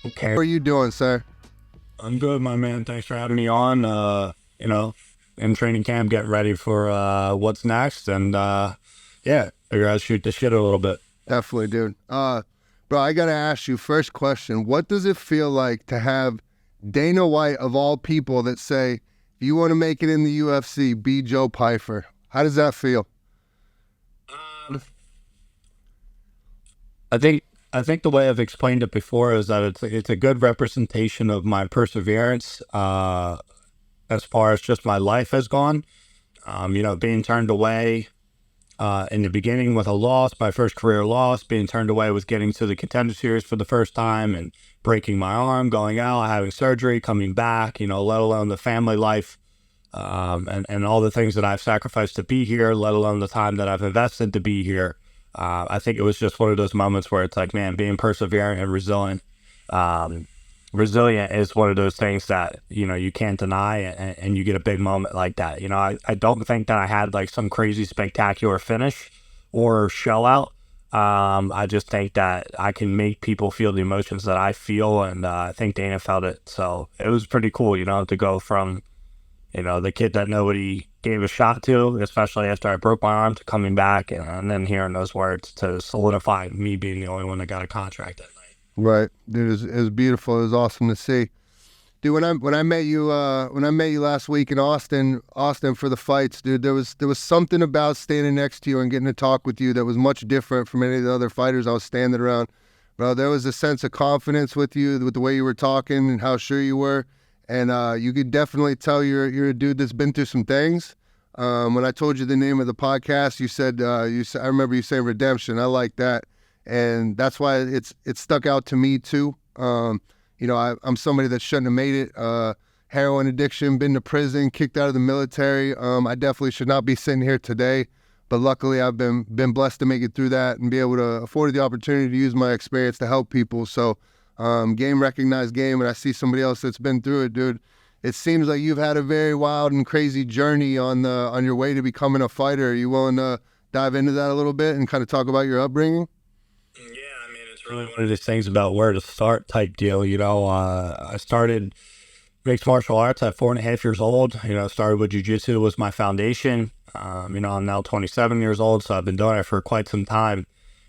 Okay. How are you doing, sir? I'm good, my man. Thanks for having me on. In training camp, getting ready for what's next, and yeah, figure out shoot the shit a little bit. Definitely, dude. Bro, I gotta ask you first question. What does it feel like to have Dana White of all people that say, if you want to make it in the UFC, be Joe Pyfer? How does that feel? Um, I think I think the way I've explained it before is that it's a good representation of my perseverance as far as just my life has gone. Being turned away in the beginning with a loss, my first career loss, being turned away with getting to the contender series for the first time and breaking my arm, going out, having surgery, coming back, let alone the family life, and all the things that I've sacrificed to be here, let alone the time that I've invested to be here. I think it was just one of those moments where it's like, man, being perseverant and resilient. Um, Resilient is one of those things that you can't deny, and you get a big moment like that. I don't think that I had like some crazy spectacular finish or shell out. I just think that I can make people feel the emotions that I feel, and I think Dana felt it. So it was pretty cool, to go from the kid that nobody gave a shot to, especially after I broke my arm, to coming back and then hearing those words to solidify me being the only one that got a contract that night. Right, dude. It was beautiful. It was awesome to see. Dude, when I met you last week in Austin for the fights, dude, there was something about standing next to you and getting to talk with you that was much different from any of the other fighters I was standing around. Bro, there was a sense of confidence with you, with the way you were talking and how sure you were, and you could definitely tell you're a dude that's been through some things. When I told you the name of the podcast, you said I remember you saying redemption. I like that, and that's why it stuck out to me too. I'm somebody that shouldn't have made it. Heroin addiction, been to prison, kicked out of the military. I definitely should not be sitting here today, but luckily I've been blessed to make it through that and be able to afford the opportunity to use my experience to help people. So, game recognized game, and I see somebody else that's been through it, dude. It seems like you've had a very wild and crazy journey on your way to becoming a fighter. Are you willing to dive into that a little bit and kind of talk about your upbringing? Yeah, I mean, it's really one of these things about where to start type deal. I started mixed martial arts at 4.5 years old. Started with jujitsu was my foundation. I'm now 27 years old, so I've been doing it for quite some time.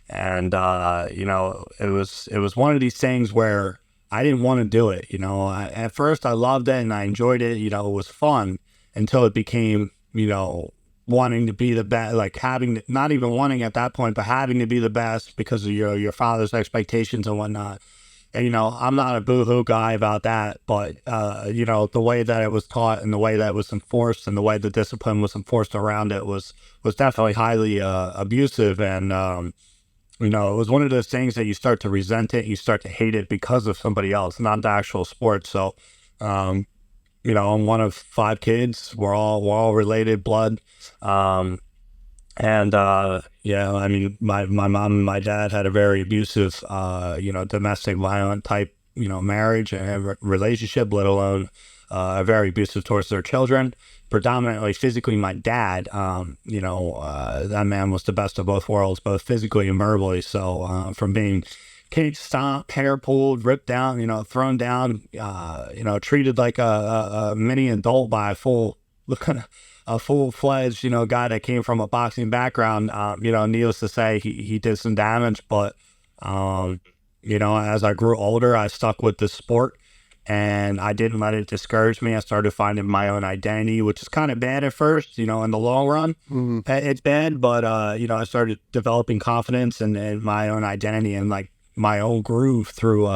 And it was one of these things where I didn't want to do it. At first I loved it and I enjoyed it. It was fun until it became, wanting to be the best, like having not even wanting at that point, but having to be the best because of your father's expectations and whatnot. And I'm not a boo-hoo guy about that, but the way that it was taught and the way that it was enforced and the way the discipline was enforced around it was definitely highly abusive. And it was one of those things that you start to resent it, you start to hate it because of somebody else, not the actual sport. So um, I'm one of 5 kids. We're all related blood. Um, and yeah, I mean, my mom and my dad had a very abusive, domestic violent type, marriage and relationship, let alone very abusive towards their children. Predominantly physically, my dad, that man was the best of both worlds, both physically and verbally. So from being cage stomped, hair pulled, ripped down, thrown down, treated like a mini adult by a full-fledged, guy that came from a boxing background. Needless to say, he did some damage, but as I grew older, I stuck with the sport and I didn't let it discourage me. I started finding my own identity, which is kind of bad at first, in the long run. Mm-hmm. It's bad, but I started developing confidence and my own identity and like my own groove through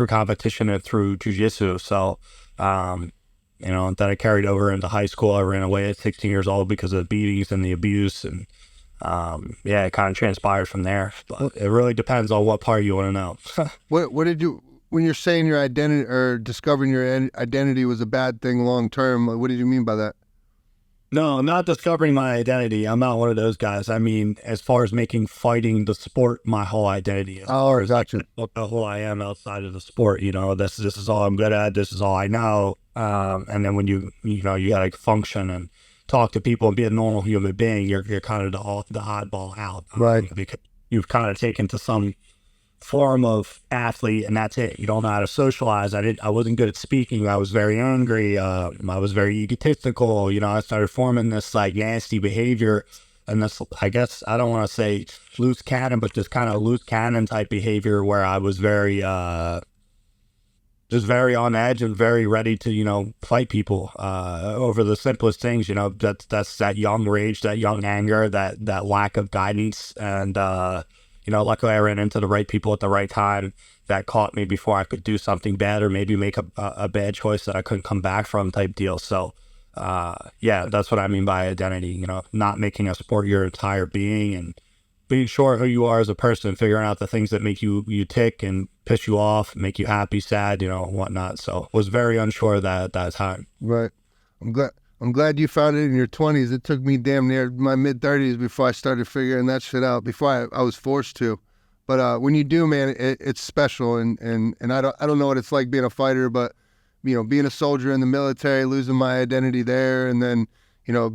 competition and through jiu-jitsu. So that I carried over into high school. I ran away at 16 years old because of the beatings and the abuse, and it kind of transpired from there. But it really depends on what part you want to know. What did you, when you're saying your identity or discovering your identity was a bad thing long term? What did you mean by that? No, I'm not discovering my identity. I'm not one of those guys. I mean, as far as making fighting the sport my whole identity, as Oh, far as gotcha. who I am outside of the sport, this is all I'm good at. This is all I know. And then when you gotta function and talk to people and be a normal human being, you're kind of the oddball out, Right. because you've kind of taken to some form of athlete, and that's it. You don't know how to socialize. I wasn't good at speaking. I was very angry. I was very egotistical. I started forming this like nasty behavior, and this, I guess, I don't want to say loose cannon, but just kind of loose cannon type behavior where I was very just very on edge and very ready to, fight people over the simplest things. That's that young rage, that young anger, that lack of guidance. And, luckily I ran into the right people at the right time that caught me before I could do something bad or maybe make a bad choice that I couldn't come back from type deal. So, yeah, that's what I mean by identity, not making a sport your entire being and being sure who you are as a person, figuring out the things that make you tick and piss you off, make you happy, sad, whatnot. So was very unsure of that at that time. Right. I'm glad you found it in your 20s. It took me damn near my mid 30s before I started figuring that shit out. Before I was forced to. But when you do, man, it's special. And I don't know what it's like being a fighter, but being a soldier in the military, losing my identity there, and then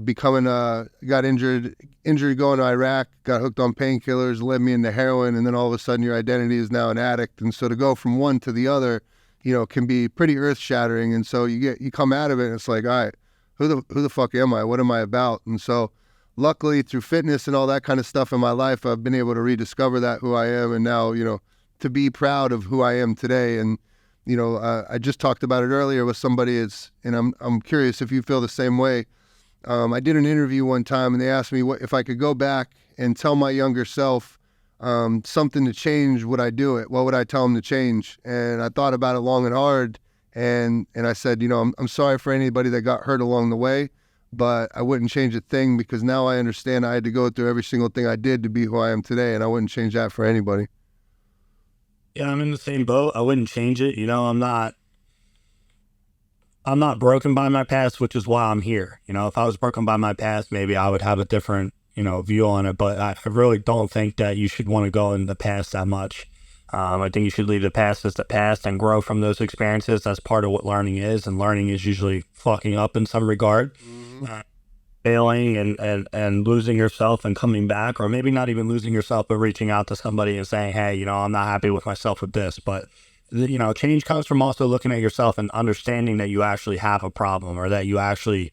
becoming got injured going to Iraq, got hooked on painkillers, led me into heroin, and then all of a sudden your identity is now an addict. And so to go from one to the other, can be pretty earth shattering. And so you come out of it and it's like, all right, who the fuck am I? What am I about? And so luckily through fitness and all that kind of stuff in my life, I've been able to rediscover who I am. And now, to be proud of who I am today. And, I just talked about it earlier with somebody and I'm curious if you feel the same way. I did an interview one time and they asked me if I could go back and tell my younger self something to change, would I do it? What would I tell him to change? And I thought about it long and hard. And I said, I'm sorry for anybody that got hurt along the way, but I wouldn't change a thing because now I understand I had to go through every single thing I did to be who I am today. And I wouldn't change that for anybody. Yeah, I'm in the same boat. I wouldn't change it. I'm not broken by my past, which is why I'm here. If I was broken by my past, maybe I would have a different, view on it. But I really don't think that you should want to go in the past that much. I think you should leave the past as the past and grow from those experiences. That's part of what learning is. And learning is usually fucking up in some regard, failing and losing yourself and coming back, or maybe not even losing yourself, but reaching out to somebody and saying, hey, I'm not happy with myself with this. But change comes from also looking at yourself and understanding that you actually have a problem, or that you actually,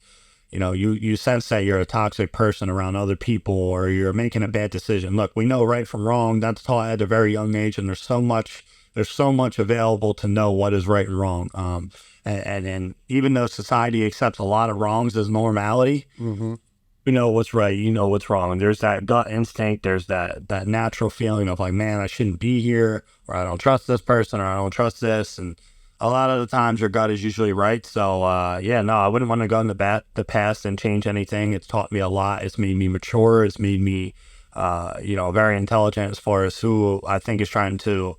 you sense that you're a toxic person around other people, or you're making a bad decision. Look, we know right from wrong. That's taught at a very young age, and there's so much available to know what is right and wrong. And even though society accepts a lot of wrongs as normality, you know what's right, you know what's wrong. And there's that gut instinct, there's that natural feeling of like, man, I shouldn't be here, or I don't trust this person, or I don't trust this. And a lot of the times your gut is usually right. So, I wouldn't want to go in the past and change anything. It's taught me a lot. It's made me mature. It's made me, very intelligent as far as who I think is trying to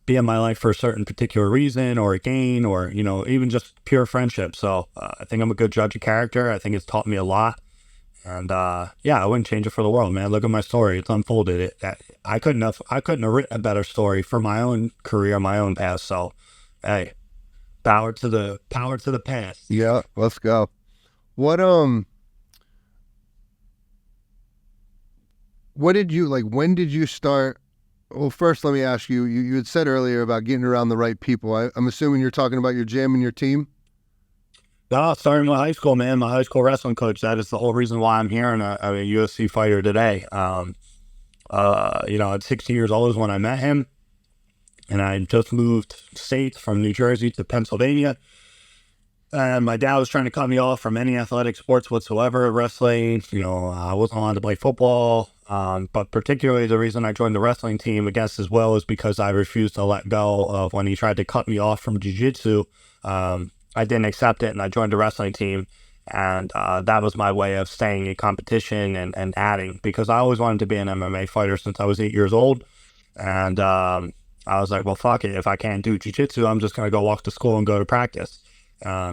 be in my life for a certain particular reason or a gain, or, even just pure friendship. So I think I'm a good judge of character. I think it's taught me a lot. And I wouldn't change it for the world, man. Look at my story. It's unfolded. I couldn't have written a better story for my own career, my own past. So, hey, power to the past. Yeah, let's go. What did you like? When did you start? Well, first, let me ask you. You had said earlier about getting around the right people. I'm assuming you're talking about your gym and your team. No, starting with high school, man. My high school wrestling coach. That is the whole reason why I'm here and I'm a UFC fighter today. At 16 years old is when I met him, and I just moved states from New Jersey to Pennsylvania. And my dad was trying to cut me off from any athletic sports whatsoever, wrestling. I wasn't allowed to play football. But particularly the reason I joined the wrestling team, I guess, as well, is because I refused to let go of when he tried to cut me off from jiu-jitsu. I didn't accept it, and I joined the wrestling team. And that was my way of staying in competition and adding, because I always wanted to be an MMA fighter since I was 8 years old. And I was like, well, fuck it. If I can't do jiu-jitsu, I'm just going to go walk to school and go to practice.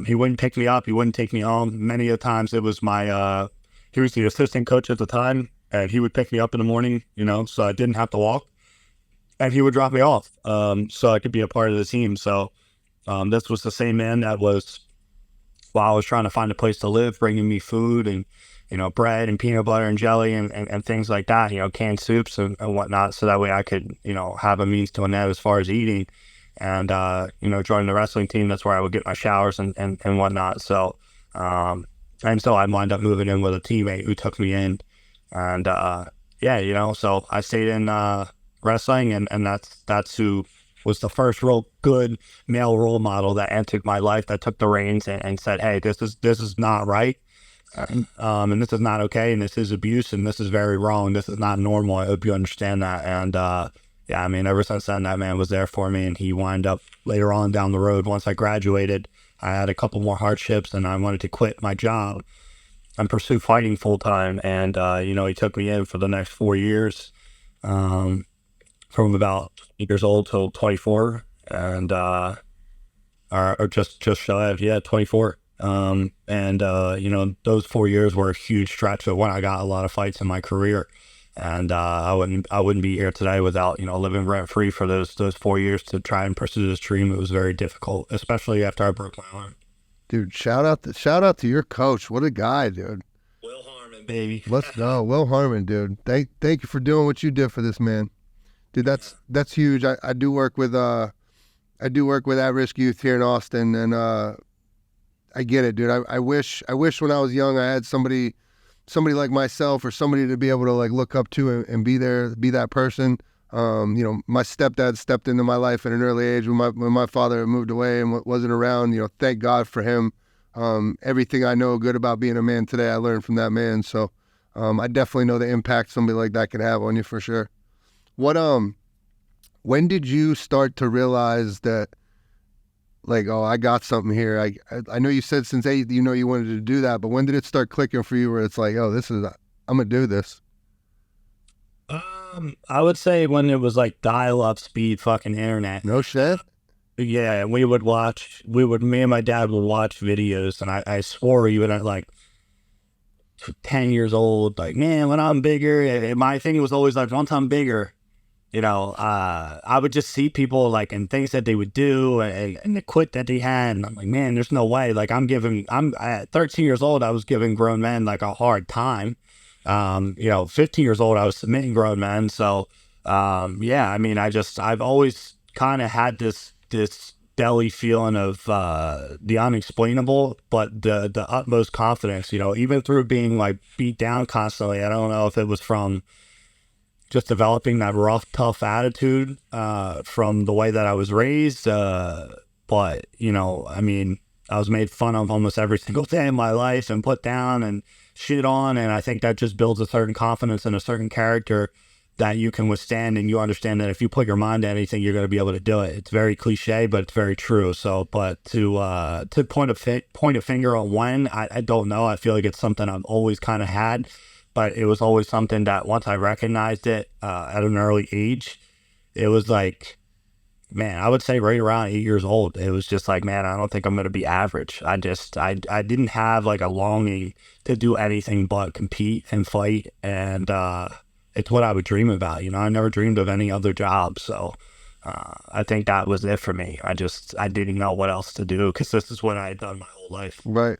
He wouldn't pick me up. He wouldn't take me home. Many of the times it was he was the assistant coach at the time, and he would pick me up in the morning, so I didn't have to walk. And he would drop me off so I could be a part of the team. So this was the same man that was, while I was trying to find a place to live, bringing me food and bread and peanut butter and jelly and things like that, canned soups and whatnot. So that way I could, have a means to an end as far as eating. And, joining the wrestling team, that's where I would get my showers and whatnot. So, and so I wound up moving in with a teammate who took me in. And, so I stayed in, wrestling, and that's who was the first real good male role model that entered my life, that took the reins and said, hey, this is not right. And this is not okay, and this is abuse, and this is very wrong. This is not normal. I hope you understand that. And ever since then, that man was there for me, and he wound up later on down the road. Once I graduated, I had a couple more hardships, and I wanted to quit my job and pursue fighting full time. And he took me in for the next 4 years, from about 8 years old till 24, and or just shy of 24. Those 4 years were a huge stretch of when I got a lot of fights in my career. And I wouldn't be here today without, living rent free for those 4 years to try and pursue this dream. It was very difficult, especially after I broke my arm. Dude, shout out to your coach. What a guy, dude. Will Harmon, baby. Let's go, Will Harmon, dude. Thank you for doing what you did for this man, dude. That's huge. I do work with at-risk youth here in Austin, and I get it, dude. I wish when I was young I had somebody like myself, or somebody to be able to like look up to and be there, be that person. My stepdad stepped into my life at an early age when my father moved away and wasn't around. Thank God for him. Everything I know good about being a man today, I learned from that man. So I definitely know the impact somebody like that can have on you, for sure. When did you start to realize that, like, oh, I got something here? I know you said since 8, you wanted to do that, but when did it start clicking for you where it's like, oh, I'm going to do this? I would say when it was like dial-up speed fucking internet. No shit? Yeah, me and my dad would watch videos, and I swore even at like 10 years old, like, man, when I'm bigger, my thing was always like, once I'm bigger, I would just see people like, and things that they would do and the quit that they had. And I'm like, man, there's no way. Like I'm at 13 years old, I was giving grown men like a hard time. 15 years old, I was submitting grown men. So, I've always kind of had this deli feeling of, the unexplainable, but the utmost confidence, even through being like beat down constantly. I don't know if it was from just developing that rough, tough attitude, from the way that I was raised. But, I was made fun of almost every single day in my life and put down and shit on. And I think that just builds a certain confidence and a certain character that you can withstand. And you understand that if you put your mind to anything, you're going to be able to do it. It's very cliche, but it's very true. So, but to point a finger on when, I don't know. I feel like it's something I've always kind of had. But it was always something that once I recognized it at an early age, it was like, man, I would say right around 8 years old, it was just like, man, I don't think I'm going to be average. I didn't have like a longing to do anything but compete and fight. And it's what I would dream about. I never dreamed of any other job. So I think that was it for me. I didn't know what else to do because this is what I had done my whole life. Right.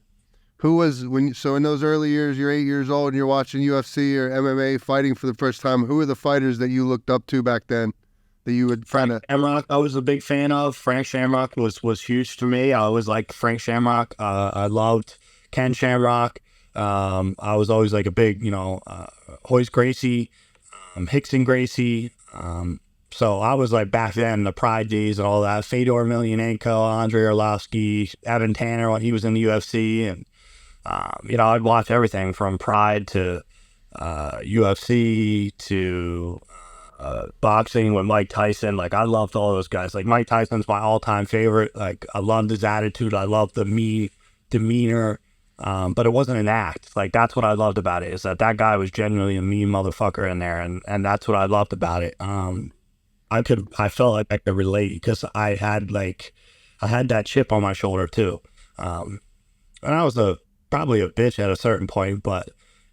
So in those early years, you're 8 years old and you're watching UFC or MMA fighting for the first time. Who were the fighters that you looked up to back then that you would kind of... Shamrock, I was a big fan of. Frank Shamrock was huge to me. I always liked Frank Shamrock. I loved Ken Shamrock. I was always like a big, Hoist Gracie, Hickson Gracie. So I was like back then, the Pride days and all that. Fedor Emelianenko, Andrei Arlovsky, Evan Tanner when he was in the UFC. And I'd watch everything from Pride to UFC to boxing with Mike Tyson. Like I loved all those guys. Like Mike Tyson's my all-time favorite. Like I loved his attitude. I loved the mean demeanor. But it wasn't an act. Like that's what I loved about it, is that guy was genuinely a mean motherfucker in there, and that's what I loved about it. I felt like I could relate because I had that chip on my shoulder too. And I was probably a bitch at a certain point, but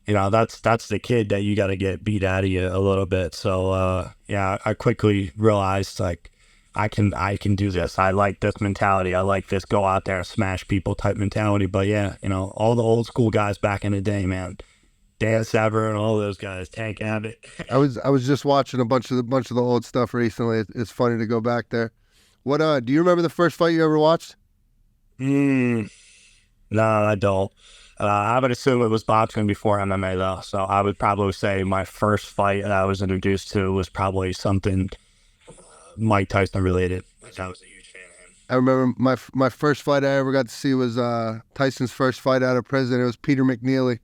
that's the kid that you got to get beat out of you a little bit. So I quickly realized like I can do this. I like this mentality. I like this go out there and smash people type mentality. But all the old school guys back in the day, man, Dan Severn and all those guys, Tank Abbott. I was just watching a bunch of the old stuff recently. It's funny to go back there. What do you remember the first fight you ever watched? No, I don't. I would assume it was boxing before MMA though, so I would probably say my first fight that I was introduced to was probably something Mike Tyson related. I was a huge fan of him. I remember my first fight I ever got to see was Tyson's first fight out of prison. It was Peter McNeely.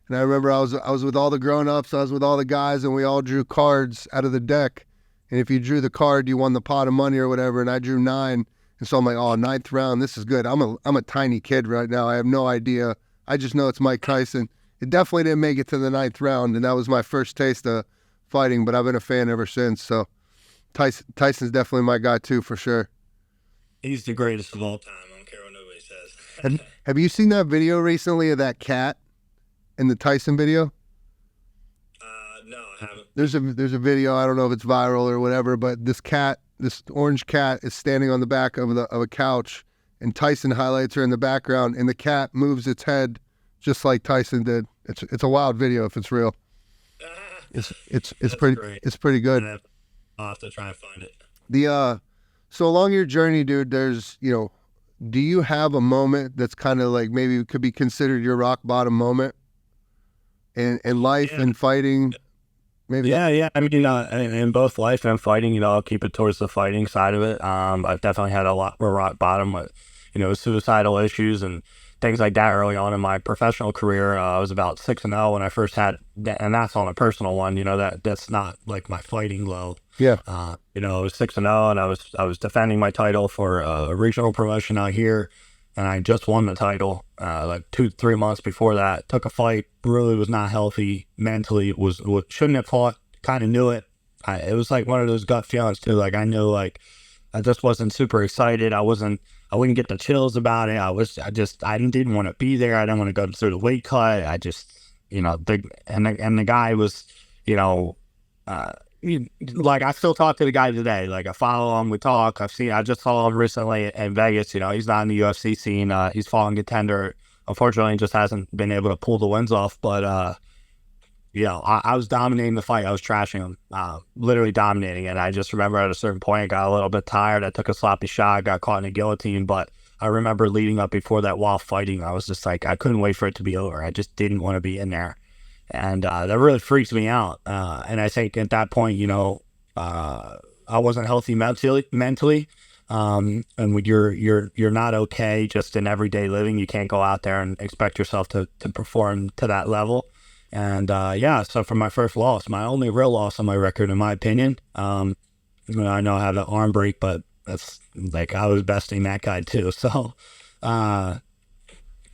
And I remember I was with all the grown-ups, I was with all the guys, and we all drew cards out of the deck. And if you drew the card, you won the pot of money or whatever, and I drew 9. And so I'm like, oh, 9th round, this is good. I'm a tiny kid right now. I have no idea. I just know it's Mike Tyson. It definitely didn't make it to the 9th round, and that was my first taste of fighting, but I've been a fan ever since. So Tyson's definitely my guy too, for sure. He's the greatest of all time. I don't care what nobody says. Have you seen that video recently of that cat in the Tyson video? No, I haven't. There's a video, I don't know if it's viral or whatever, but this orange cat is standing on the back of a couch, and Tyson highlights her in the background, and the cat moves its head just like Tyson did. It's a wild video if it's real. It's pretty great. It's pretty good. I'll have to try and find it. So along your journey, dude, there's, do you have a moment that's kind of like maybe could be considered your rock bottom moment in life and fighting? Maybe. Yeah. I mean, in both life and fighting, I'll keep it towards the fighting side of it. I've definitely had a lot more rock bottom with, suicidal issues and things like that early on in my professional career. I was about 6-0 when I first had, and that's on a personal one. That's not like my fighting low. Yeah. I was 6-0, and I was defending my title for a regional promotion out here, and I just won the title like 2-3 months before that. Took a fight, really was not healthy mentally. Shouldn't have fought. Kind of knew it. It was like one of those gut feelings too. Like I knew, like I just wasn't super excited. I wouldn't get the chills about it. I didn't want to be there. I didn't want to go through the weight cut. I just, the guy was, like I still talk to the guy today. Like I follow him, we talk. I just saw him recently in Vegas. He's not in the UFC scene. He's fallen contender. Unfortunately, he just hasn't been able to pull the wins off. But I was dominating the fight. I was trashing him, literally dominating. And I just remember at a certain point, I got a little bit tired. I took a sloppy shot, got caught in a guillotine. But I remember leading up before that while fighting, I was just like, I couldn't wait for it to be over. I just didn't want to be in there. And that really freaks me out. And I think at that point, I wasn't healthy mentally. And when you're not okay just in everyday living, you can't go out there and expect yourself to perform to that level. And so for my first loss, my only real loss on my record, in my opinion, I know I had an arm break, but that's like I was besting that guy too. So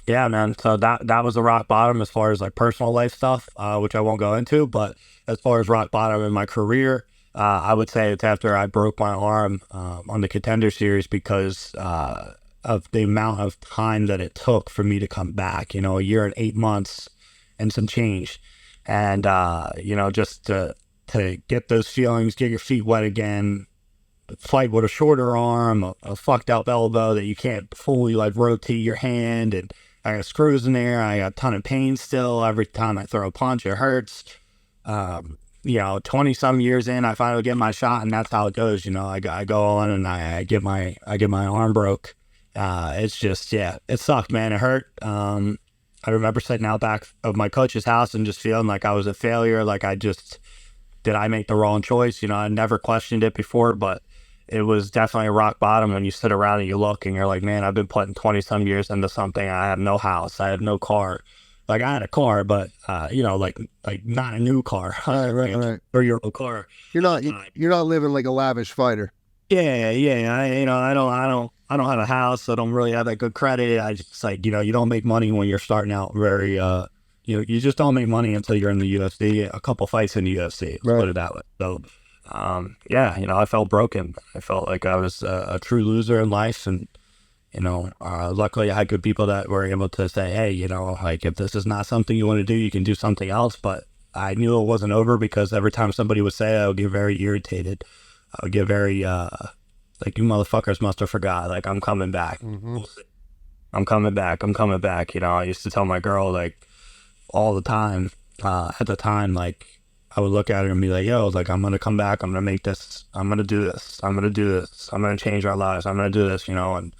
yeah, man. So that was the rock bottom as far as like personal life stuff, which I won't go into. But as far as rock bottom in my career, I would say it's after I broke my arm on the Contender Series because of the amount of time that it took for me to come back. A year and 8 months and some change, and just to get those feelings, get your feet wet again. Fight with a shorter arm, a fucked up elbow that you can't fully like rotate your hand, and I got screws in there. I got a ton of pain still. Every time I throw a punch, it hurts. 20 some years in, I finally get my shot, and that's how it goes. I go on and I get my arm broke. It's just, it sucked, man. It hurt. I remember sitting out back of my coach's house and just feeling like I was a failure. Like did I make the wrong choice? I never questioned it before, but it was definitely a rock bottom when you sit around and you look and you're like, man, I've been putting 20 some years into something. I have no house. I have no car. Like I had a car, but like not a new car. Right. 3-year-old car. You're not living like a lavish fighter. Yeah. I don't have a house. I don't really have that good credit. I just like, you don't make money when you're starting out very, you just don't make money until you're in the UFC, a couple fights in the UFC, let's put it that way. So, I felt broken. I felt like I was a true loser in life. And, luckily I had good people that were able to say, hey, like if this is not something you want to do, you can do something else. But I knew it wasn't over because every time somebody would say it, I would get very irritated. I would get very, like, you motherfuckers must have forgot. Like, I'm coming back. Mm-hmm. I'm coming back. I used to tell my girl, like, all the time, at the time, like, I would look at it and be like, yo, like, I'm going to come back. I'm going to make this. I'm going to do this. I'm going to do this. I'm going to change our lives. I'm going to do this, and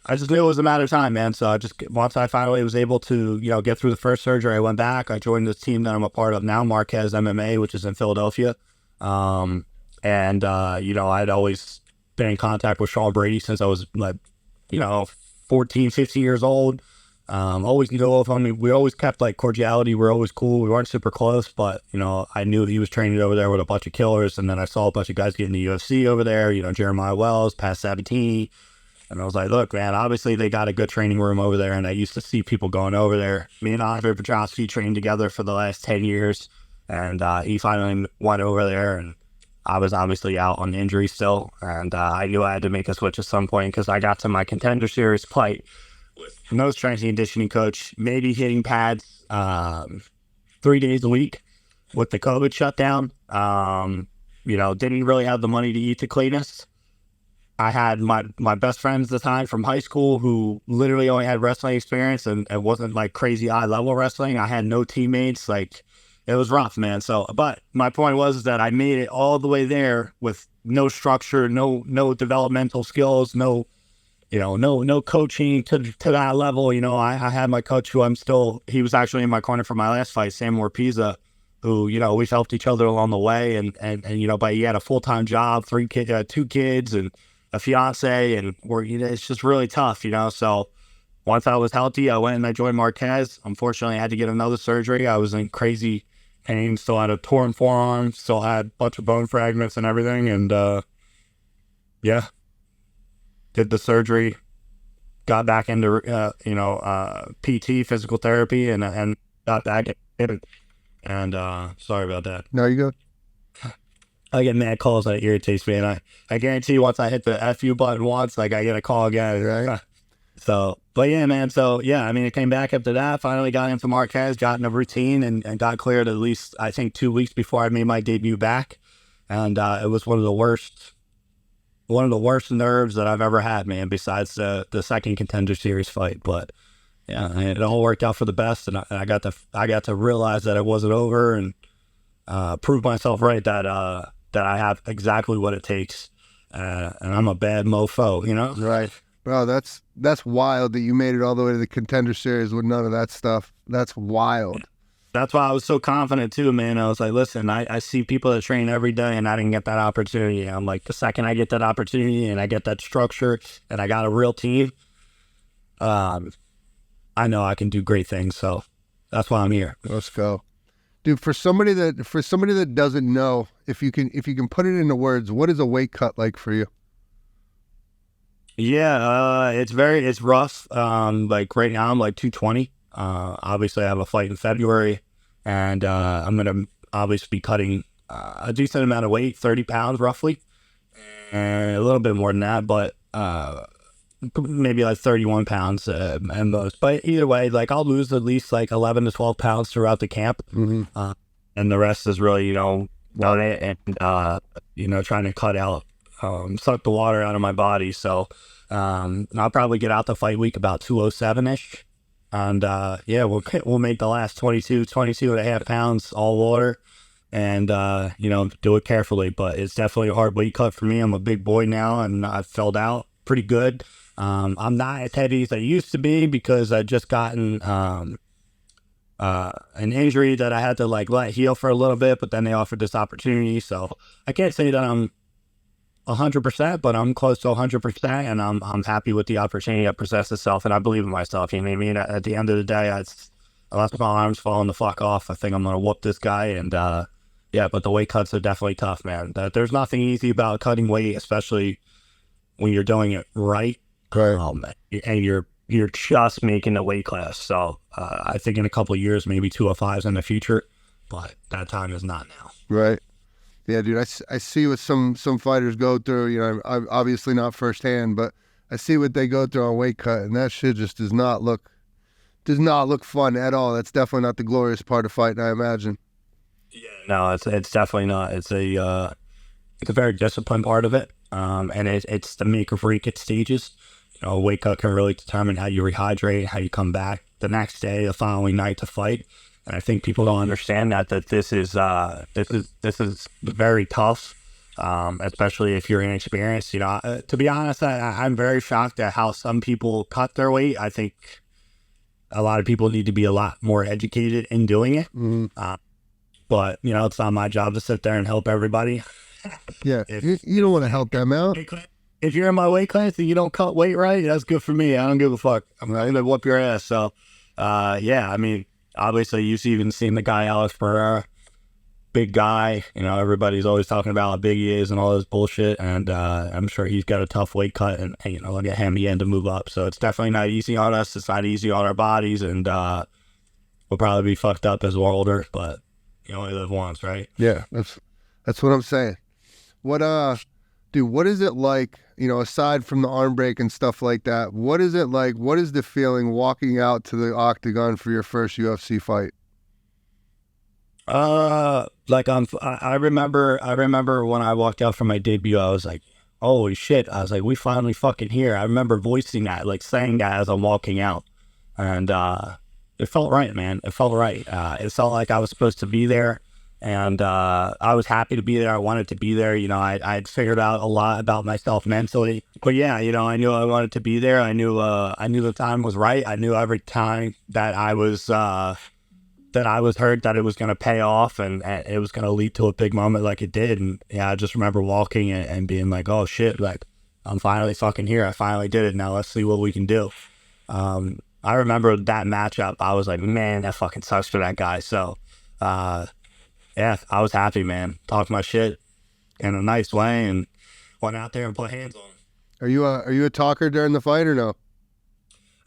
I just knew it was a matter of time, man. So once I finally was able to, get through the first surgery, I went back. I joined this team that I'm a part of now, Marquez MMA, which is in Philadelphia. I'd always been in contact with Shawn Brady since I was like, 14, 15 years old. Always knew of him. We always kept like cordiality. We're always cool. We weren't super close, but, I knew he was training over there with a bunch of killers. And then I saw a bunch of guys getting the UFC over there, Jeremiah Wells, Pat Sabatini. And I was like, look, man, obviously they got a good training room over there. And I used to see people going over there. Me and Andre Petrosky trained together for the last 10 years. And he finally went over there. And I was obviously out on injury still. And I knew I had to make a switch at some point because I got to my Contender Series fight with no strength and conditioning coach, maybe hitting pads 3 days a week with the COVID shutdown. Didn't really have the money to eat the cleanest. I had my best friends at the time from high school who literally only had wrestling experience and it wasn't like crazy high level wrestling. I had no teammates. Like, it was rough, man. So, but my point was that I made it all the way there with no structure, no developmental skills, no coaching to that level. I had my coach he was actually in my corner for my last fight, Sam Morpeza, who, we've helped each other along the way. But he had a full-time job, 2 kids and a fiance, and it's just really tough, So once I was healthy, I went and I joined Marquez. Unfortunately, I had to get another surgery. I was in crazy pain, still had a torn forearm, still had a bunch of bone fragments and everything. And, did the surgery, got back into, PT, physical therapy, and got back in it. And, sorry about that. No, you go. I get mad calls that irritates me, and I guarantee once I hit the FU button once, like, I get a call again, right? So, but yeah, man. So yeah, I came back after that, finally got into Marquez, got in a routine and got cleared at least, I think, 2 weeks before I made my debut back. And, it was one of the worst nerves that I've ever had, man, besides the second Contender Series fight. But yeah, it all worked out for the best. And I got to realize that it wasn't over and, prove myself right that I have exactly what it takes. And I'm a bad mofo, Right. Bro, that's wild that you made it all the way to the Contender Series with none of that stuff. That's wild. That's why I was so confident too, man. I was like, listen, I see people that train every day and I didn't get that opportunity. I'm like, the second I get that opportunity and I get that structure and I got a real team, I know I can do great things. So that's why I'm here. Let's go. Dude, for somebody that doesn't know, if you can put it into words, what is a weight cut like for you? Yeah, it's rough. Like right now I'm like 220. Obviously I have a fight in February and, I'm going to obviously be cutting, a decent amount of weight, 30 pounds roughly, and a little bit more than that, but, maybe like 31 pounds, at most. But either way, like I'll lose at least like 11 to 12 pounds throughout the camp. Mm-hmm. And the rest is really, trying to cut out, suck the water out of my body. So, I'll probably get out the fight week about 207-ish. And, we'll make the last 22 and a half pounds all water and, do it carefully. But it's definitely a hard weight cut for me. I'm a big boy now and I've filled out pretty good. I'm not as heavy as I used to be because I just gotten, an injury that I had to like let heal for a little bit, but then they offered this opportunity. So I can't say that I'm 100%, but I'm close to 100%, and I'm happy with the opportunity that presents itself, and I believe in myself. You know what I mean? At the end of the day, unless my arm's falling the fuck off, I think I'm gonna whoop this guy. And but the weight cuts are definitely tough, man. There's nothing easy about cutting weight, especially when you're doing it right. Right. And you're just making the weight class. So I think in a couple of years, maybe 205s in the future, but that time is not now. Right. Yeah, dude, I see what some fighters go through. I'm obviously not firsthand, but I see what they go through on weight cut, and that shit just does not look fun at all. That's definitely not the glorious part of fighting, I imagine. Yeah, no, it's definitely not. It's a very disciplined part of it, and it's the make or break at stages. Weight cut can really determine how you rehydrate, how you come back the next day, the following night to fight. And I think people don't understand that this is very tough, especially if you're inexperienced. You know, to be honest, I'm very shocked at how some people cut their weight. I think a lot of people need to be a lot more educated in doing it. But you know, it's not my job to sit there and help everybody. Yeah, you don't want to help them out. If you're in my weight class and you don't cut weight right, that's good for me. I don't give a fuck. I'm gonna whoop your ass. So, yeah, I mean, obviously, you've even seen the guy Alex Pereira, big guy. You know, everybody's always talking about how big he is and all this bullshit. And I'm sure he's got a tough weight cut. And you know, look at him, he had to move up. So it's definitely not easy on us. It's not easy on our bodies, and we'll probably be fucked up as we're older. But you only live once, right? Yeah, that's what I'm saying. Dude, what is it like, you know, aside from the arm break and stuff like that, what is it like, what is the feeling walking out to the octagon for your first UFC fight? Like I remember when I walked out for my debut, I was like, holy shit. I was like, we finally fucking here. I remember voicing that, like saying that as I'm walking out. And, it felt right, man. It felt right. It felt like I was supposed to be there. And I was happy to be there. I wanted to be there. You know, I'd figured out a lot about myself mentally. But yeah, you know, I knew I wanted to be there. I knew the time was right. I knew every time that I was hurt that it was going to pay off and it was going to lead to a big moment like it did. And yeah, I just remember walking and being like, oh shit, like I'm finally fucking here. I finally did it. Now let's see what we can do. I remember that matchup. I was like, man, that fucking sucks for that guy. So, yeah, I was happy, man. Talked my shit in a nice way and went out there and put hands on him. Are you a talker during the fight or no?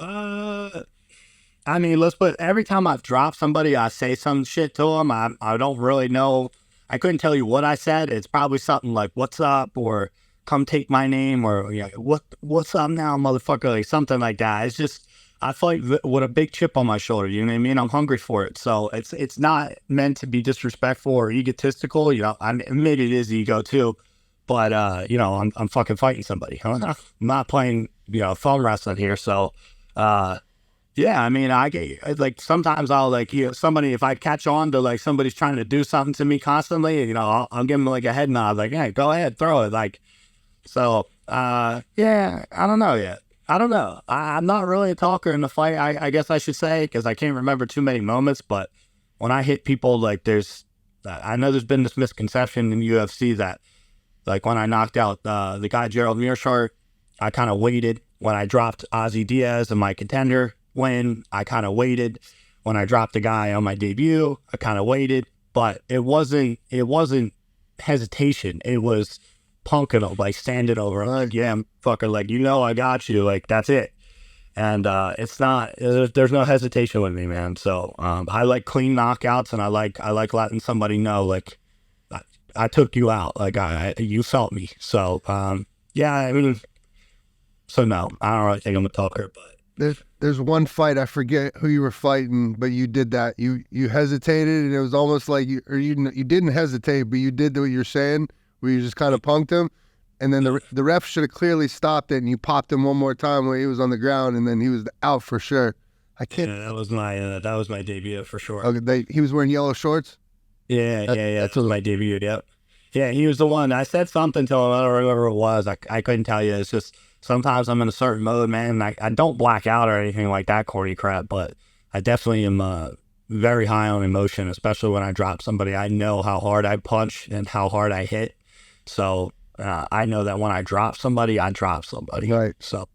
I mean, every time I've dropped somebody, I say some shit to them. I don't really know. I couldn't tell you what I said. It's probably something like, what's up? Or come take my name. Or, you know, what's up now, motherfucker? Like something like that. It's just, I fight with a big chip on my shoulder, you know what I mean? I'm hungry for it. So it's not meant to be disrespectful or egotistical, you know. Maybe it is ego too, but you know, I'm fucking fighting somebody. I'm not playing, you know, phone wrestling here. So yeah, I mean, I get like sometimes I'll like, you know, somebody, if I catch on to like somebody's trying to do something to me constantly, you know, I'll give them like a head nod, like, hey, go ahead, throw it, like. So yeah, I don't know yet. I don't know. I'm not really a talker in the fight, I guess I should say, because I can't remember too many moments. But when I hit people, like I know there's been this misconception in UFC that, like when I knocked out the guy Gerald Mearshart, I kind of waited. When I dropped Ozzy Diaz in my contender win, I kind of waited. When I dropped the guy on my debut, I kind of waited. But it wasn't hesitation. It was punking him, like standing over him, like, yeah, fucker, like, you know, I got you, like, that's it. And it's not, there's no hesitation with me, man. So I like clean knockouts, and I like letting somebody know, like, I took you out, like, you felt me. So yeah, I mean, so no, I don't really think I'm a talker. But there's one fight, I forget who you were fighting, but you did that, you hesitated, and it was almost like you didn't hesitate, but you did what you're saying, where you just kind of punked him, and then the ref should have clearly stopped it, and you popped him one more time where he was on the ground, and then he was out for sure. I can't. Yeah, that was my debut for sure. Okay, he was wearing yellow shorts. Yeah, that was my debut. Yep. Yeah, he was the one. I said something to him. I don't remember what it was. I couldn't tell you. It's just sometimes I'm in a certain mode, man. I don't black out or anything like that corny crap, but I definitely am very high on emotion, especially when I drop somebody. I know how hard I punch and how hard I hit. So I know that when I drop somebody, I drop somebody. Right. So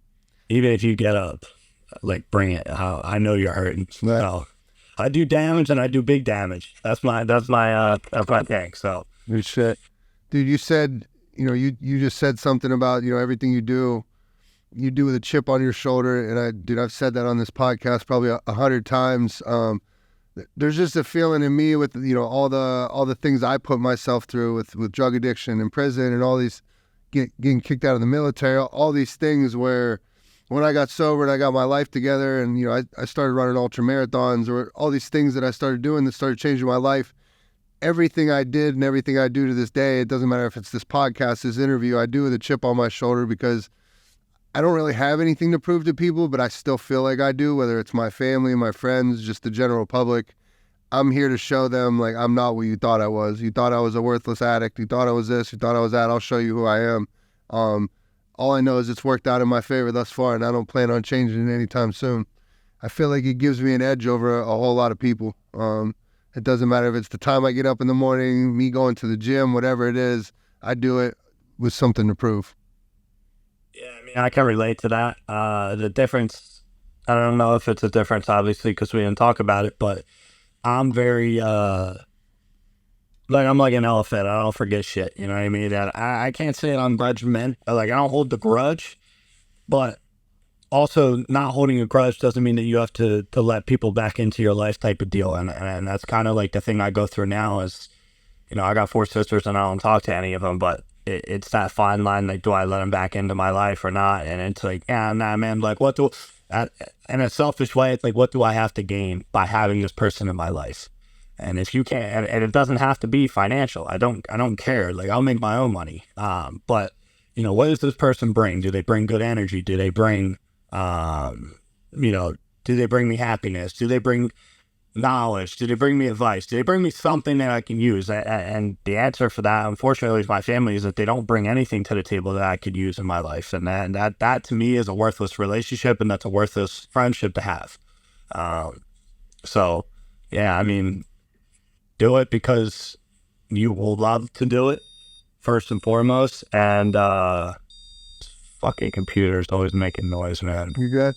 even if you get up, like, bring it. I know you're hurting. Right. So I do damage, and I do big damage. That's my thing. So good shit, dude. You said, you know, you just said something about, you know, everything you do with a chip on your shoulder, and I've said that on this podcast probably 100 times. There's just a feeling in me with, you know, all the things I put myself through with drug addiction in prison and all these getting kicked out of the military, all these things where when I got sober and I got my life together, and, you know, I started running ultra marathons, or all these things that I started doing that started changing my life. Everything I did and everything I do to this day, it doesn't matter if it's this podcast, this interview, I do with a chip on my shoulder, because I don't really have anything to prove to people, but I still feel like I do, whether it's my family, my friends, just the general public. I'm here to show them, like, I'm not what you thought I was. You thought I was a worthless addict. You thought I was this. You thought I was that. I'll show you who I am. All I know is it's worked out in my favor thus far, and I don't plan on changing it anytime soon. I feel like it gives me an edge over a whole lot of people. It doesn't matter if it's the time I get up in the morning, me going to the gym, whatever it is, I do it with something to prove. Yeah, I mean, I can relate to that. The difference, I don't know if it's a difference, obviously, because we didn't talk about it, but I'm very, I'm like an elephant. I don't forget shit. You know what I mean? That I can't say it on grudgment. Like, I don't hold the grudge, but also not holding a grudge doesn't mean that you have to let people back into your life type of deal. And that's kind of like the thing I go through now is, you know, I got 4 sisters and I don't talk to any of them, but it's that fine line. Like, do I let them back into my life or not? And it's like, yeah, nah, man, like in a selfish way, it's like, what do I have to gain by having this person in my life? And if you can't, and it doesn't have to be financial. I don't care. Like, I'll make my own money. But you know, what does this person bring? Do they bring good energy? Do they bring, you know, do they bring me happiness? Do they bring knowledge? Do they bring me advice? Do they bring me something that I can use? And the answer for that, unfortunately, with my family is that they don't bring anything to the table that I could use in my life. And that to me is a worthless relationship, and that's a worthless friendship to have. So yeah, I mean, do it because you will love to do it first and foremost. And fucking computers always making noise, man. You good?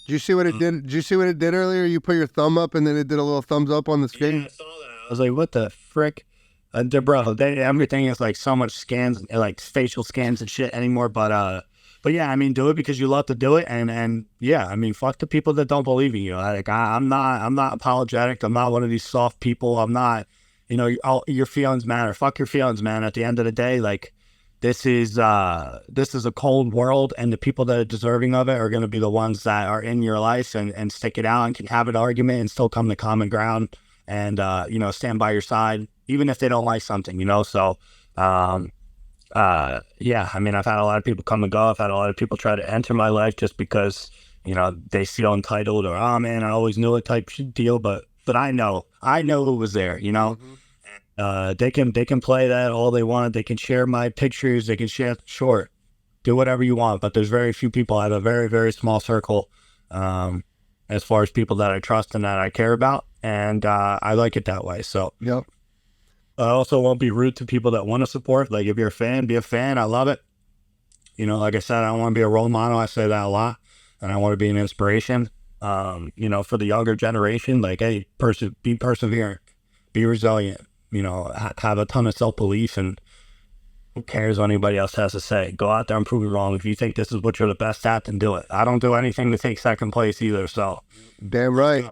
Did you see what it did? Did you see what it did earlier? You put your thumb up and then it did a little thumbs up on the screen. Yeah, I saw that. I was like, what the frick? Bro, everything is like so much scans, like facial scans and shit anymore. But yeah, I mean, do it because you love to do it, and yeah, I mean, fuck the people that don't believe in you. Like, I'm not apologetic. I'm not one of these soft people. I'm not, you know, your feelings matter. Fuck your feelings, man. At the end of the day, like, this is a cold world, and the people that are deserving of it are going to be the ones that are in your life and stick it out and can have an argument and still come to common ground and you know, stand by your side, even if they don't like something, you know. So yeah, I mean, I've had a lot of people come and go. I've had a lot of people try to enter my life just because, you know, they feel entitled or, oh man, I always knew it type deal. But I know who was there, you know. They can play that all they want. They can share my pictures. They can share, sure, do whatever you want. But there's very few people. I have a very, very small circle as far as people that I trust and that I care about. And I like it that way. So Yep. I also won't be rude to people that want to support. Like, if you're a fan, be a fan. I love it. You know, like I said, I want to be a role model. I say that a lot. And I want to be an inspiration, you know, for the younger generation. Like, hey, be perseverant, be resilient, you know, have a ton of self-belief, and who cares what anybody else has to say? Go out there and prove it wrong. If you think this is what you're the best at, then do it. I don't do anything to take second place either. So Damn right.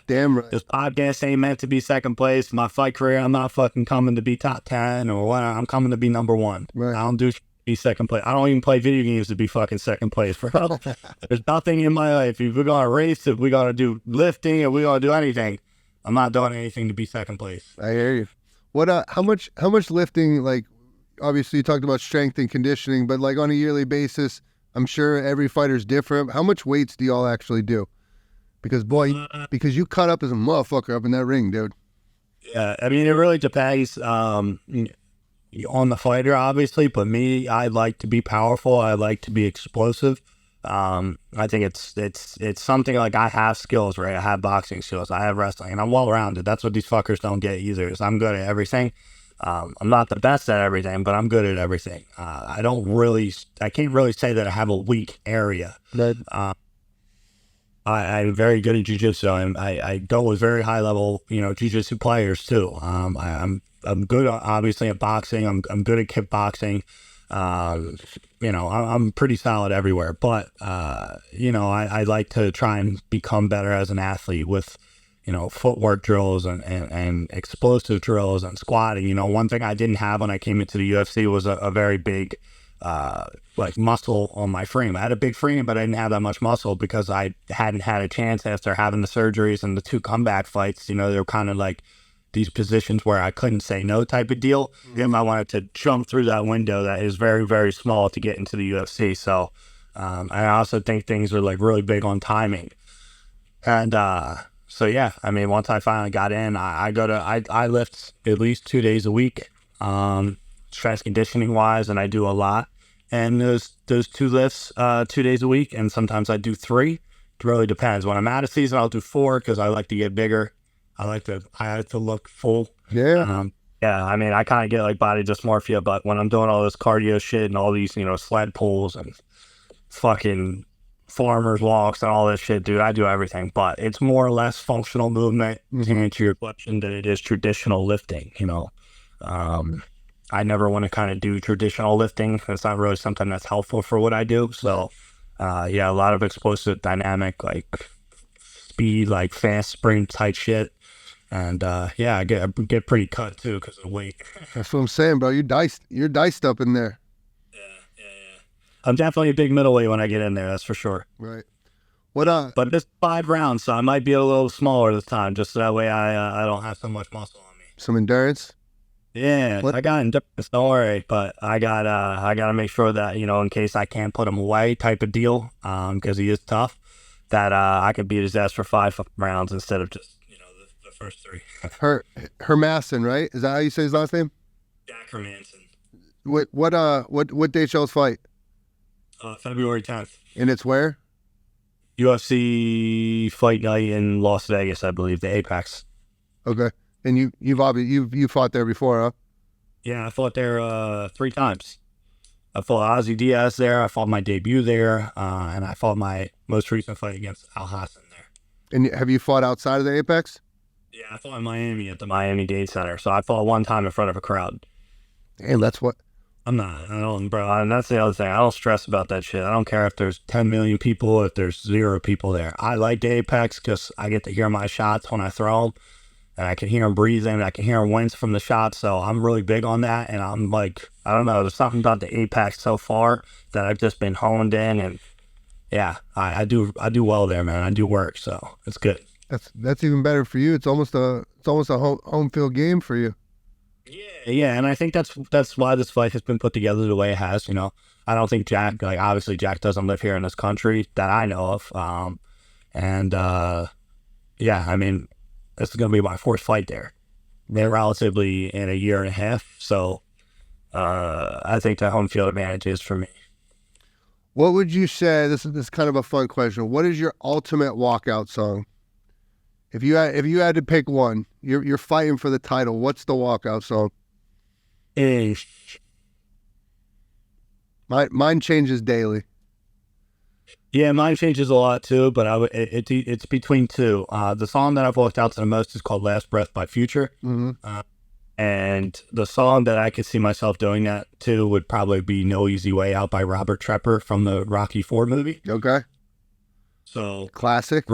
Damn right. this podcast ain't meant to be second place. My fight career, I'm not fucking coming to be top 10 or what. I'm coming to be number 1. Right. I don't do be second place. I don't even play video games to be fucking second place, bro. There's nothing in my life. If we're gonna race, if we're gonna do lifting, if we're gonna do anything, I'm not doing anything to be second place. I hear you. What? How much lifting? Like, obviously you talked about strength and conditioning, but like on a yearly basis, I'm sure every fighter's different. How much weights do y'all actually do? Because boy, because you cut up as a motherfucker up in that ring, dude. Yeah, I mean, it really depends on the fighter, obviously. But me, I like to be powerful. I like to be explosive. I think it's something like I have skills, right? I have boxing skills. I have wrestling, and I'm well rounded. That's what these fuckers don't get either. Is I'm good at everything. I'm not the best at everything, but I'm good at everything. I can't really say that I have a weak area. I'm very good at jiu-jitsu. I go with very high level, you know, jiu-jitsu players too. I'm good, obviously, at boxing. I'm good at kickboxing. You know, I'm pretty solid everywhere. But you know, I like to try and become better as an athlete with, you know, footwork drills and explosive drills and squatting. You know, one thing I didn't have when I came into the UFC was a very big like muscle on my frame. I had a big frame, but I didn't have that much muscle because I hadn't had a chance after having the surgeries and the 2 comeback fights. You know, they were kind of like, these positions where I couldn't say no type of deal. Him, I wanted to jump through that window that is very, very small to get into the UFC. So I also think things are like really big on timing. And so yeah, I mean, once I finally got in, I lift at least 2 days a week, strength conditioning wise, and I do a lot. And those 2 lifts 2 days a week, and sometimes I do 3. It really depends. When I'm out of season, I'll do 4 because I like to get bigger. I like to look full. Yeah. Yeah, I mean, I kind of get like body dysmorphia, but when I'm doing all this cardio shit and all these, sled pulls and fucking farmers walks and all this shit, dude, I do everything. But it's more or less functional movement to answer your question than it is traditional lifting. I never want to kind of do traditional lifting. It's not really something that's helpful for what I do. So, yeah, a lot of explosive dynamic, like speed, like fast sprint type shit. And yeah, I get pretty cut too because of the weight. That's what I'm saying, bro. You're diced up in there. Yeah. I'm definitely a big middleweight when I get in there. That's for sure. Right. But it's 5 rounds, so I might be a little smaller this time, just so that way I don't have so much muscle on me. Some endurance. Yeah, I got endurance. Don't worry, but I gotta make sure that in case I can't put him away, type of deal, because he is tough. That I could beat his ass for 5 rounds instead of just the first 3. Hermansson, right? Is that how you say his last name? Jack Hermansson. What date y'all's fight? February 10th. And it's where? UFC Fight Night in Las Vegas, I believe, the Apex. Okay. And you've fought there before, huh? Yeah, I fought there 3 times. I fought Ozzy Diaz there. I fought my debut there, and I fought my most recent fight against Al Hassan there. And have you fought outside of the Apex? Yeah, I fought in Miami at the Miami-Dade Center. So I fought 1 time in front of a crowd. Hey, that's what. I don't, bro. And that's the other thing. I don't stress about that shit. I don't care if there's 10 million people, if there's 0 people there. I like the Apex because I get to hear my shots when I throw them, and I can hear them breathing. I can hear them wince from the shots. So I'm really big on that. And I'm like, I don't know. There's something about the Apex so far that I've just been honed in, and yeah, I do well there, man. I do work, so it's good. That's even better for you. It's almost a home field game for you. Yeah, and I think that's why this fight has been put together the way it has. I don't think Jack, like, obviously Jack doesn't live here in this country that I know of, and yeah, I mean, this is gonna be my 4th fight there. They're relatively in a year and a half, so I think the home field advantage is for me. What would you say? This is kind of a fun question. What is your ultimate walkout song? If you had to pick one, you're fighting for the title. What's the walkout song? Mine changes daily. Yeah, mine changes a lot too, but it's between 2. The song that I've walked out to the most is called "Last Breath" by Future, and the song that I could see myself doing that to would probably be "No Easy Way Out" by Robert Trepper from the Rocky IV movie. Okay. So classic.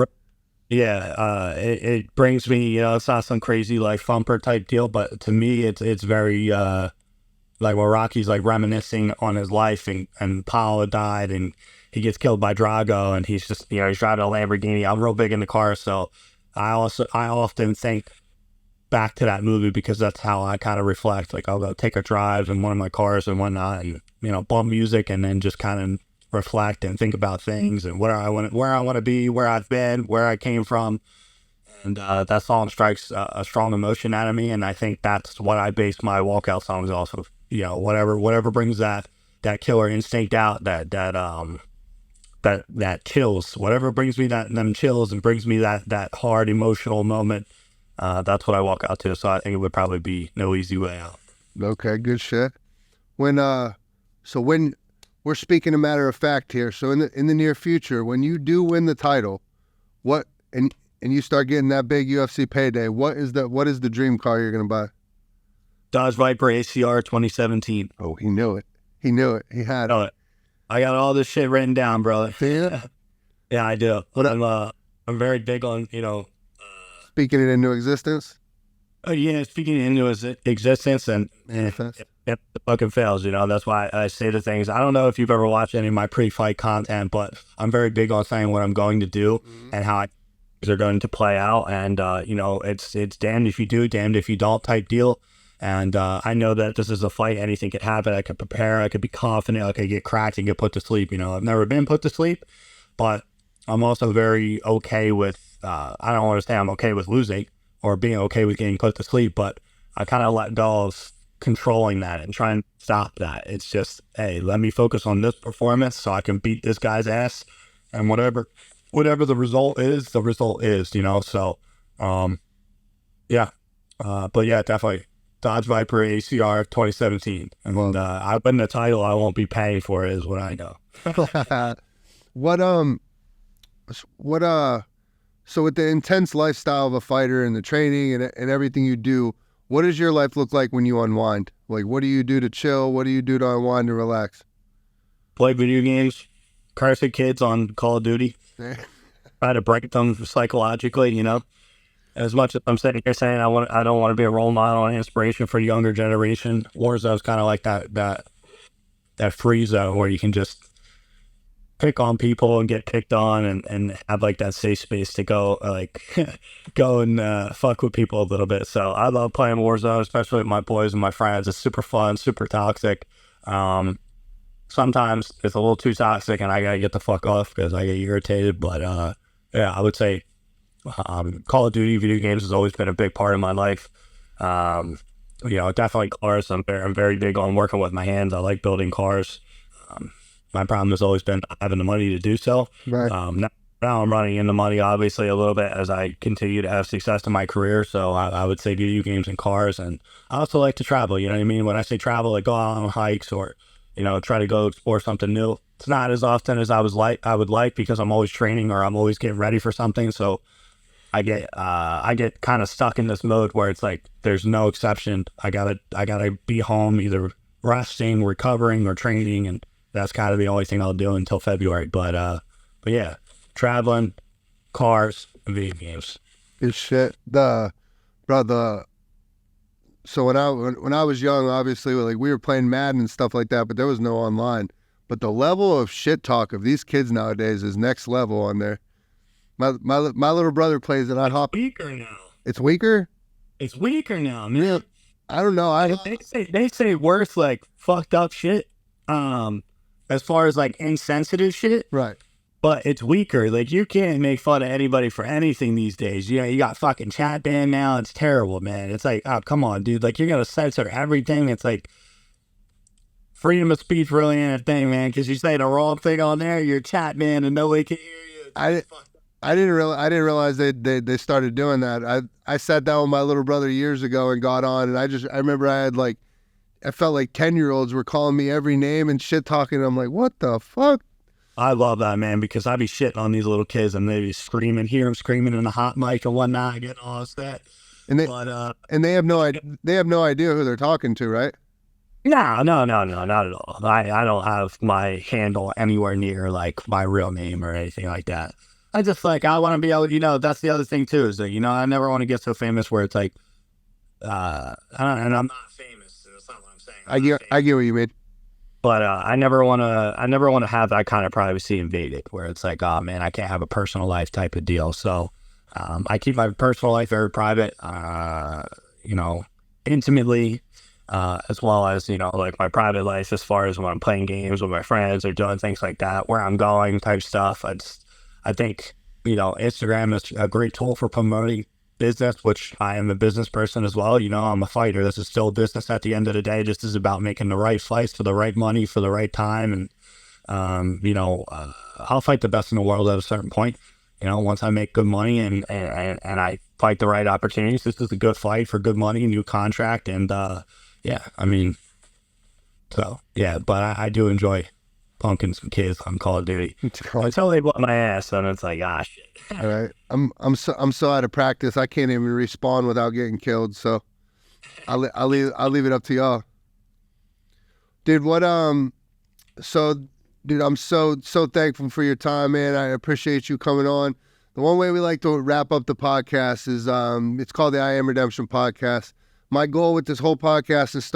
Yeah, it brings me, it's not some crazy like thumper type deal, but to me it's very like where Rocky's like reminiscing on his life, and Paolo died and he gets killed by Drago, and he's just he's driving a Lamborghini. I'm real big in the car, so I often think back to that movie because that's how I kind of reflect. Like I'll go take a drive in one of my cars and whatnot, and bump music, and then just kind of reflect and think about things and where I want to be, where I've been, where I came from, and that song strikes a strong emotion out of me, and I think that's what I base my walkout songs off of. Whatever brings that killer instinct out, that chills, whatever brings me them chills and brings me that hard emotional moment. That's what I walk out to. So I think it would probably be "No Easy Way Out." Okay, good shit. When we're speaking a matter of fact here. So in the near future, when you do win the title, and you start getting that big UFC payday, what is the dream car you're gonna buy? Dodge Viper ACR 2017. Oh, he knew it. He knew it. He had it. I got all this shit written down, brother. Yeah, yeah, I do. I'm very big on speaking it into existence. Oh yeah, speaking it into existence, and it fucking fails. That's why I say the things. I don't know if you've ever watched any of my pre-fight content, but I'm very big on saying what I'm going to do and how are going to play out, and you know, it's damned if you do, damned if you don't type deal. And I know that this is a fight. Anything could happen. I could prepare. I could be confident. I could get cracked and get put to sleep. You know, I've never been put to sleep, but I'm also very okay with. I don't want to say I'm okay with losing or being okay with getting put to sleep, but I kind of let go of controlling that and try and stop that. It's just, hey, let me focus on this performance so I can beat this guy's ass, and whatever the result is, the result is, you know. So, yeah, but yeah, definitely Dodge Viper ACR 2017, and I win the title. I won't be paying for it, is what I know. So with the intense lifestyle of a fighter and the training and everything you do, what does your life look like when you unwind? Like, what do you do to chill? What do you do to unwind and relax? Play video games, curse at kids on Call of Duty, try to break them psychologically, you know. As much as I'm sitting here saying I don't want to be a role model and inspiration for the younger generation, Warzone's kind of like that free zone where you can just pick on people and get picked on, and have like that safe space to go go and fuck with people a little bit. So I love playing Warzone, especially with my boys and my friends. It's super fun, super toxic. Sometimes it's a little too toxic and I gotta get the fuck off because I get irritated. But yeah, I would say Call of Duty video games has always been a big part of my life. You know, definitely cars. I'm very big on working with my hands. I like building cars. My problem has always been having the money to do so. Right. Now I'm running into money, obviously, a little bit as I continue to have success in my career. So I would say video games and cars. And I also like to travel. You know what I mean? When I say travel, like go out on hikes or, you know, try to go explore something new. It's not as often as I would like because I'm always training or I'm always getting ready for something. So I get kind of stuck in this mode where it's like there's no exception. I gotta be home either resting, recovering, or training, and that's kind of the only thing I'll do until February. But yeah, traveling, cars, and video games. Good shit. So when I was young, obviously, like we were playing Madden and stuff like that, but there was no online. But the level of shit talk of these kids nowadays is next level on there. My little brother plays and I'd hop. Weaker now. It's weaker? It's weaker now, man. Yeah. I don't know. They say worse like fucked up shit. As far as like insensitive shit. Right. But it's weaker. Like you can't make fun of anybody for anything these days. You know, you got fucking chat ban now. It's terrible, man. It's like, oh, come on, dude. Like you're gonna censor everything. It's like freedom of speech really ain't a thing, man. Because you say the wrong thing on there, you're chat ban and nobody can hear you. I didn't realize they started doing that. I sat down with my little brother years ago and got on, and I remember I felt like 10-year-olds were calling me every name and shit talking. I'm like, what the fuck? I love that, man, because I be shitting on these little kids and they be screaming, hear them screaming in the hot mic and whatnot, getting all that. And they have no idea who they're talking to, right? No, not at all. I don't have my handle anywhere near like my real name or anything like that. I just like, I want to be able, you know, that's the other thing too, is that, you know, I never want to get so famous where it's like, and I'm not famous, so that's not what I'm saying. I get what you mean. But I never want to have that kind of privacy invaded where it's like, oh man, I can't have a personal life type of deal. So I keep my personal life very private, you know, intimately, as well as, you know, like my private life as far as when I'm playing games with my friends or doing things like that, where I'm going type stuff. I think, you know, Instagram is a great tool for promoting business, which I am a business person as well. You know, I'm a fighter. This is still business at the end of the day. This is about making the right fights for the right money for the right time. And, you know, I'll fight the best in the world at a certain point. You know, once I make good money and I fight the right opportunities, this is a good fight for good money, new contract. And, yeah, I mean, so, yeah, but I do enjoy punking some kids on Call of Duty until they whip my ass, and it's like, ah, shit. All right, I'm so out of practice. I can't even respawn without getting killed. So I'll leave it up to y'all, dude. Dude, I'm so thankful for your time, man. I appreciate you coming on. The one way we like to wrap up the podcast is it's called the I Am Redemption podcast. My goal with this whole podcast is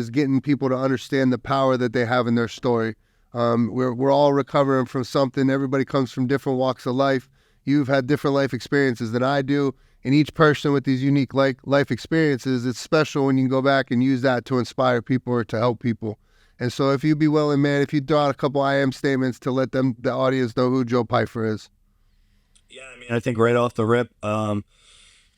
getting people to understand the power that they have in their story. We're all recovering from something. Everybody comes from different walks of life. You've had different life experiences than I do. And each person with these unique life experiences, it's special when you can go back and use that to inspire people or to help people. And so if you'd be willing, man, if you throw out a couple I am statements to let the audience know who Joe Pyfer is. Yeah, I mean, I think right off the rip, I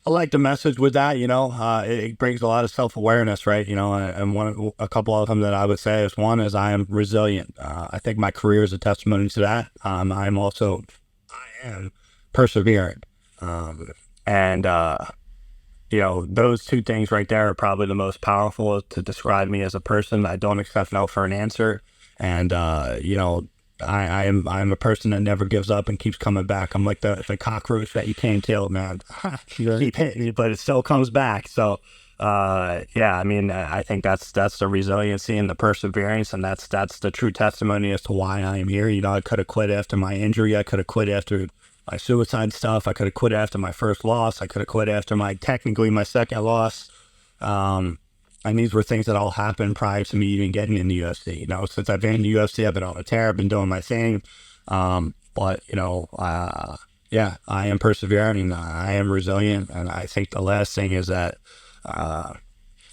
like the message with that, it brings a lot of self-awareness, right? And a couple of them that I would say is, one is I am resilient. I think my career is a testimony to that. I am perseverant. And those two things right there are probably the most powerful to describe me as a person. I don't accept no for an answer. And, I'm a person that never gives up and keeps coming back. I'm like the cockroach that you can't kill, man. Keep hitting me, but it still comes back. So, I think that's the resiliency and the perseverance, and that's the true testimony as to why I am here. I could have quit after my injury. I could have quit after my suicide stuff. I could have quit after my first loss. I could have quit after technically my second loss. And these were things that all happened prior to me even getting in the UFC. Since I've been in the UFC, I've been on a tear. I've been doing my thing. I am persevering and I am resilient. And I think the last thing is that I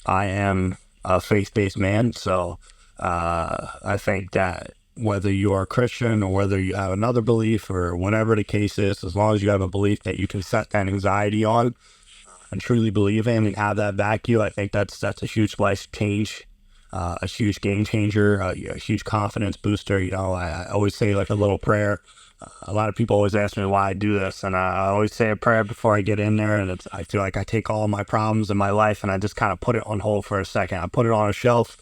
am a faith-based man. So I think that whether you are a Christian or whether you have another belief or whatever the case is, as long as you have a belief that you can set that anxiety on and truly believe in and have that back you, I think that's a huge life change, a huge game changer, a huge confidence booster. I always say like a little prayer. A lot of people always ask me why I do this, and I always say a prayer before I get in there, and I feel like I take all my problems in my life and I just kind of put it on hold for a second. I put it on a shelf.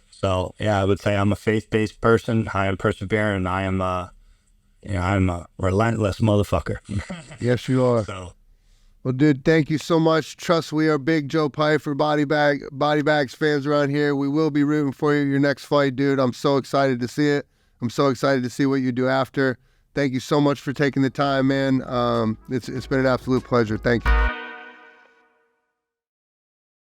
So yeah, I would say I'm a faith-based person. I am persevering. I am I'm a relentless motherfucker. Yes, you are. So. Well, dude, thank you so much. Trust we are big Joe Pyfer Bodybagz fans around here. We will be rooting for you your next fight, dude. I'm so excited to see it. I'm so excited to see what you do after. Thank you so much for taking the time, man. It's been an absolute pleasure. Thank you.